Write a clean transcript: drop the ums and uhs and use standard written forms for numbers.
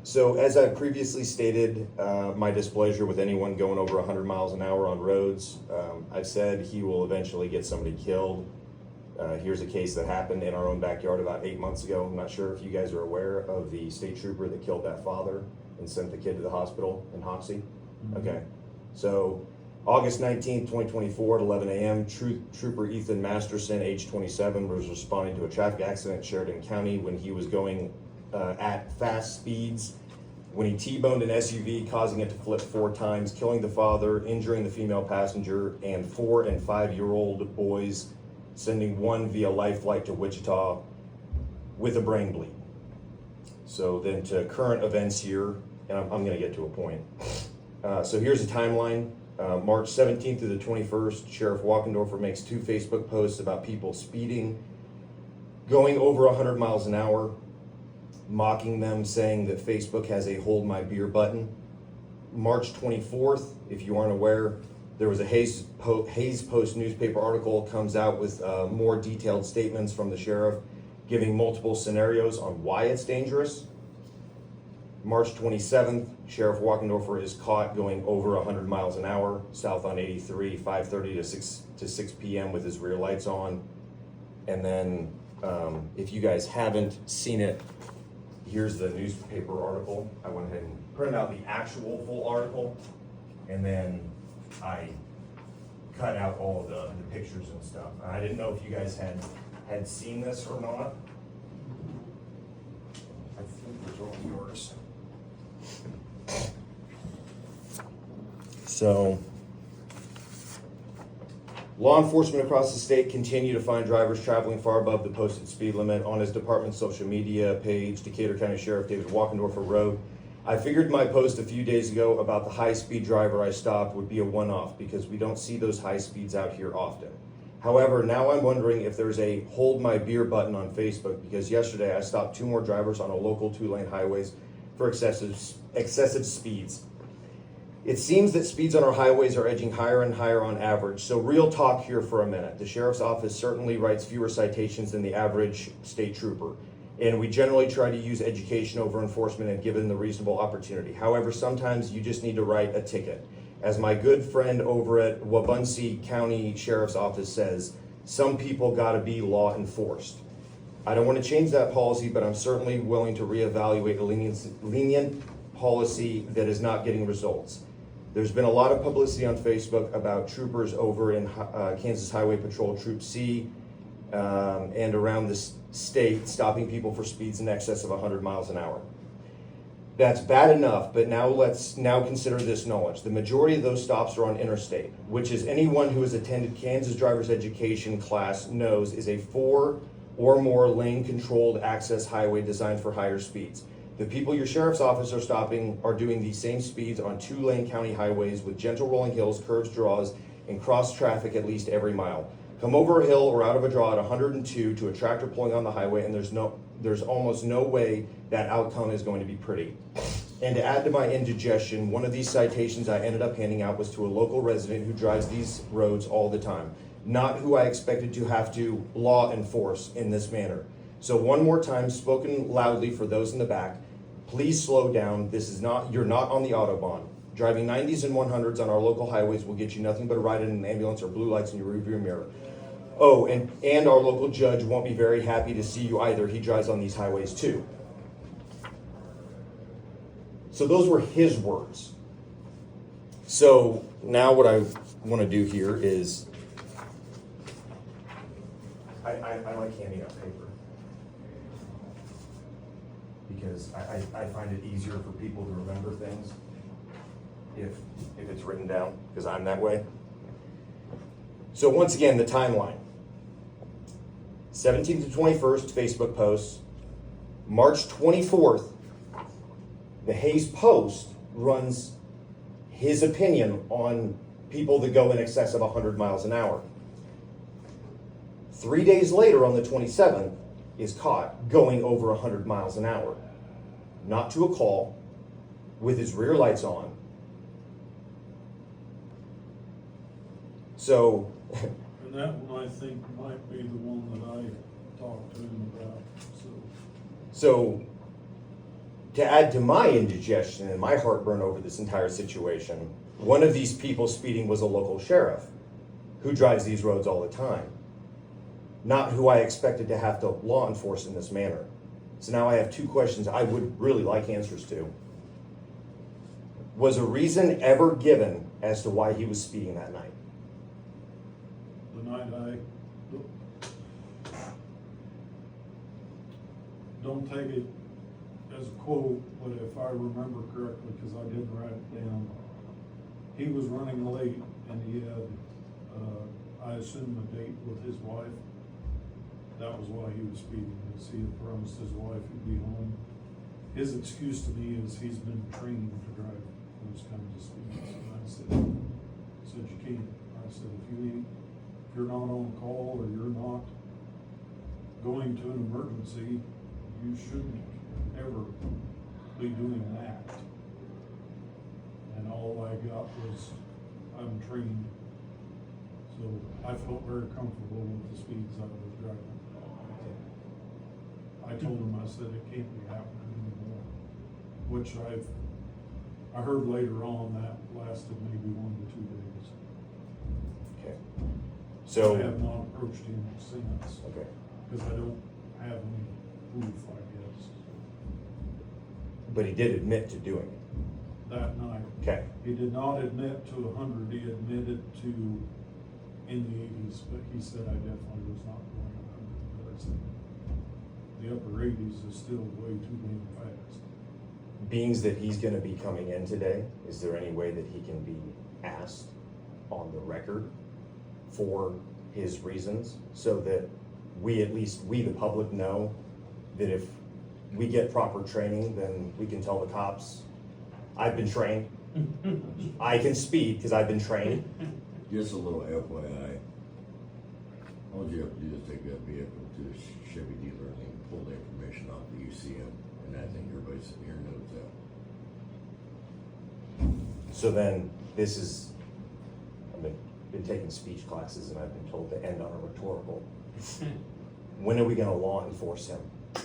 So as I previously stated, my displeasure with anyone going over 100 miles an hour on roads, I've said he will eventually get somebody killed. Here's a case that happened in our own backyard about 8 months ago. I'm not sure if you guys are aware of the state trooper that killed that father and sent the kid to the hospital in Hoxie. Mm-hmm. Okay, so August 19th, 2024 at 11 a.m., Trooper Ethan Masterson, age 27, was responding to a traffic accident in Sheridan County when he was going at fast speeds when he T-boned an SUV, causing it to flip 4 times, killing the father, injuring the female passenger, and 4- and 5-year-old boys, sending one via life flight to Wichita with a brain bleed. So then to current events here, and I'm going to get to a point. So here's a timeline. March 17th through the 21st, Sheriff Walkendorfer makes 2 Facebook posts about people speeding, going over 100 miles an hour, mocking them, saying that Facebook has a hold my beer button. March 24th, if you aren't aware, there was a Hayes Post newspaper article comes out with more detailed statements from the sheriff, giving multiple scenarios on why it's dangerous. March 27th, Sheriff Walkendorfer is caught going over 100 miles an hour south on 83, 5:30 to 6 p.m. with his rear lights on. And then if you guys haven't seen it, here's the newspaper article. I went ahead and printed out the actual full article, and then I cut out all of the pictures and stuff. I didn't know if you guys had seen this or not. I think these are all yours. So, law enforcement across the state continue to find drivers traveling far above the posted speed limit. On his department's social media page, Decatur County Sheriff David Walkendorfer wrote, "I figured my post a few days ago about the high-speed driver I stopped would be a one-off because we don't see those high speeds out here often. However, now I'm wondering if there's a hold my beer button on Facebook because yesterday I stopped 2 more drivers on a local 2-lane highways for excessive speeds. It seems that speeds on our highways are edging higher and higher on average. So real talk here for a minute. The sheriff's office certainly writes fewer citations than the average state trooper. And we generally try to use education over enforcement and given the reasonable opportunity. However, sometimes you just need to write a ticket. As my good friend over at Wabaunsee County Sheriff's Office says, some people gotta be law enforced. I don't want to change that policy, but I'm certainly willing to reevaluate a lenient policy that is not getting results. There's been a lot of publicity on Facebook about troopers over in Kansas Highway Patrol Troop C and around the state stopping people for speeds in excess of 100 miles an hour. That's bad enough, but let's consider this knowledge. The majority of those stops are on interstate, which is anyone who has attended Kansas driver's education class knows is a 4 or more lane controlled access highway designed for higher speeds. The people your sheriff's office are stopping are doing these same speeds on 2-lane county highways with gentle rolling hills, curves, draws, and cross traffic at least every mile. Come over a hill or out of a draw at 102 to a tractor pulling on the highway, and there's almost no way that outcome is going to be pretty. And to add to my indigestion, one of these citations I ended up handing out was to a local resident who drives these roads all the time, not who I expected to have to law enforce in this manner. So one more time, spoken loudly for those in the back, please slow down. You're not on the Autobahn. Driving 90s and 100s on our local highways will get you nothing but a ride in an ambulance or blue lights in your rearview mirror. Oh, and our local judge won't be very happy to see you either. He drives on these highways too. So those were his words. So now what I want to do here is, I like handing out paper because I find it easier for people to remember things if it's written down, because I'm that way. So once again, the timeline. 17th to 21st, Facebook posts. March 24th, the Hayes Post runs his opinion on people that go in excess of 100 miles an hour. 3 days later, on the 27th, is caught going over 100 miles an hour. Not to a call, with his rear lights on. So... And that one I think might be the one that I talked to him about, So to add to my indigestion and my heartburn over this entire situation, one of these people speeding was a local sheriff who drives these roads all the time, not who I expected to have to law enforce in this manner. So now I have two questions I would really like answers to. Was a reason ever given as to why he was speeding that night? The night don't take it as a quote, but if I remember correctly, because I didn't write it down, he was running late and he had, I assume, a date with his wife. That was why he was speeding, because he had promised his wife he'd be home. His excuse to me is he's been trained to drive those kinds of speeds. And I said you can't. I said, if you're not on call or you're not going to an emergency, you shouldn't ever be doing that. And all I got was, I'm trained. So I felt very comfortable with the speeds I was driving. I told him, I said, it can't be happening anymore, which I heard later on that lasted maybe 1 to 2 days. Okay. I So, have not approached him since, okay. because I don't have any proof, I guess, But he did admit to doing it. that night. Okay. He did not admit to 100, he admitted to in the 80s, but he said, I definitely was not going 100. But I said, the upper 80s is still way too damn fast. Beings that he's gonna be coming in today, is there any way that he can be asked on the record for his reasons, so that we, at least we the public, know that if we get proper training, then we can tell the cops, I've been trained, I can speed because I've been trained. Just a little FYI, all you have to do is take that vehicle to a Chevy dealer and they can pull the information off the UCM, and I think everybody sitting here knows that. So then, this is, I've been taking speech classes and I've been told to end on a rhetorical. When are we gonna law enforce him?